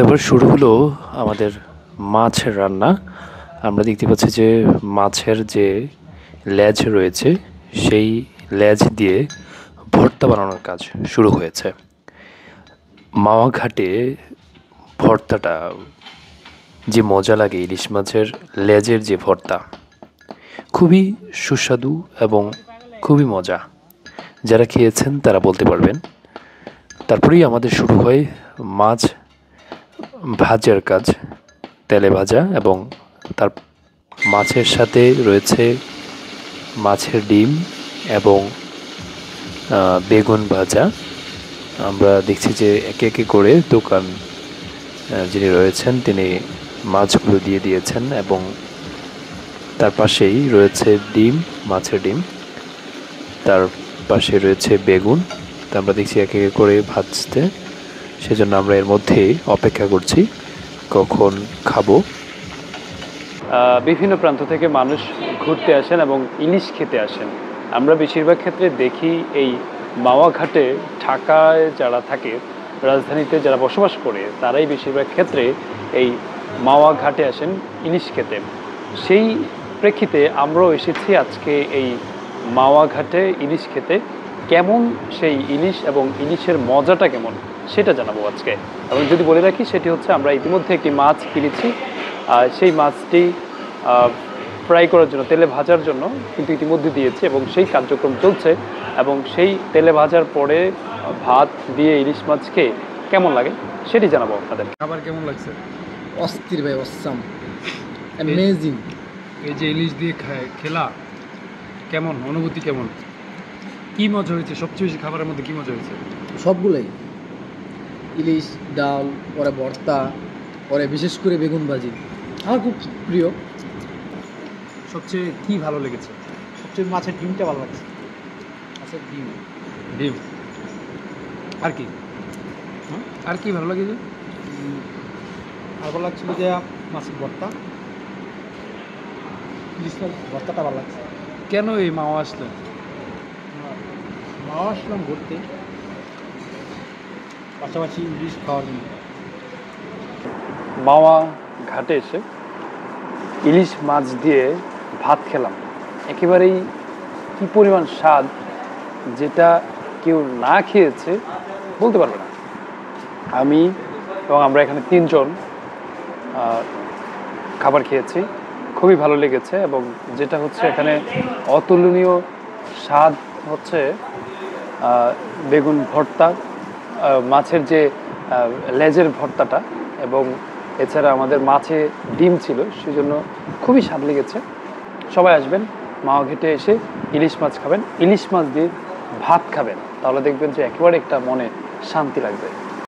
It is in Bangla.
এবার শুরু হলো আমাদের মাছের রান্না। আমরা দেখতে পাচ্ছি যে মাছের যে লেজ রয়েছে সেই লেজ দিয়ে ভর্তা বানানোর কাজ শুরু হয়েছে। মাওয়া ঘাটে ভর্তাটা যে মজা লাগে, ইলিশ মাছের লেজের যে ভর্তা খুবই সুস্বাদু এবং খুবই মজা। যারা খেয়েছেন তারা বলতে পারবেন। তারপরেই আমাদের শুরু হয় মাছ ভাজার কাজ, তেলে ভাজা, এবং তার মাছের সাথে রয়েছে মাছের ডিম এবং বেগুন ভাজা। আমরা দেখছি যে একে একে করে দোকান যিনি রয়েছেন তিনি মাছগুলো দিয়ে দিয়েছেন এবং তার পাশেই রয়েছে ডিম, মাছের ডিম, তার পাশে রয়েছে বেগুন। তা আমরা দেখছি একে একে করে ভাজতে, সেজন্য আমরা এর মধ্যেই অপেক্ষা করছি কখন খাবো। বিভিন্ন প্রান্ত থেকে মানুষ ঘুরতে আসেন এবং ইলিশ খেতে আসেন। আমরা বেশিরভাগ ক্ষেত্রে দেখি এই মাওয়া ঘাটে, ঢাকায় যারা থাকে, রাজধানীতে যারা বসবাস করে, তারাই বেশিরভাগ ক্ষেত্রে এই মাওয়া ঘাটে আসেন ইলিশ খেতে। সেই প্রেক্ষিতে আমরাও এসেছি আজকে এই মাওয়া ঘাটে ইলিশ খেতে। কেমন সেই ইলিশ এবং ইলিশের মজাটা কেমন সেটা জানাবো আজকে। এবং যদি বলে রাখি, সেটি হচ্ছে আমরা ইতিমধ্যে একটি মাছ কিনেছি। সেই মাছটি ফ্রাই করার জন্য, তেলে ভাজার জন্য কিন্তু ইতিমধ্যে দিয়েছে এবং সেই কার্যক্রম চলছে। এবং সেই তেলে ভাজার পরে ভাত দিয়ে ইলিশ মাছ খেয়ে কেমন লাগে সেটি জানাবো আপনাদের। খাবার কেমন লাগছে? অস্থির ভাই, অসাম, অ্যামেজিং। এই যে ইলিশ দিয়ে খেলা, কেমন অনুভূতি, কেমন, কি মজা হয়েছে? সবচেয়ে বেশি খাবারের মধ্যে কি মজা হয়েছে? সবগুলোই, ইলিশ, ডাল, পরে ভর্তা, পরে বিশেষ করে বেগুন ভাজি আমার খুব প্রিয়। সবচেয়ে কি ভালো লেগেছে? সবচেয়ে মাছের ডিমটা ভালো লাগছে। মাছের ডিম, ডিম। আর কি আর কি ভালো লাগেছে? আর ভালো লাগছিল যে মাছের ভর্তা, ইলিশ ভর্তাটা ভালো লাগছে। কেন এই মাওয়া আসলেন? মাও আসলাম ঘুরতে, পাশাপাশি ইলিশ খাওয়ার জন্য। মাওয়া ঘাটে এসে ইলিশ মাছ দিয়ে ভাত খেলাম। একেবারেই কি পরিমাণ স্বাদ, যেটা কেউ না খেয়েছে বলতে পারবে না। আমি এবং আমরা এখানে 3 জন খাবার খেয়েছি, খুবই ভালো লেগেছে। এবং যেটা হচ্ছে এখানে অতুলনীয় স্বাদ হচ্ছে বেগুন ভর্তা, মাছের যে লেজের ভর্তাটা, এবং এছাড়া আমাদের মাছে ডিম ছিল, সেজন্য খুবই স্বাদ লেগেছে। সবাই আসবেন, মাওয়া ঘাটে এসে ইলিশ মাছ খাবেন, ইলিশ মাছ দিয়ে ভাত খাবেন, তাহলে দেখবেন যে একেবারে একটা মনে শান্তি লাগবে।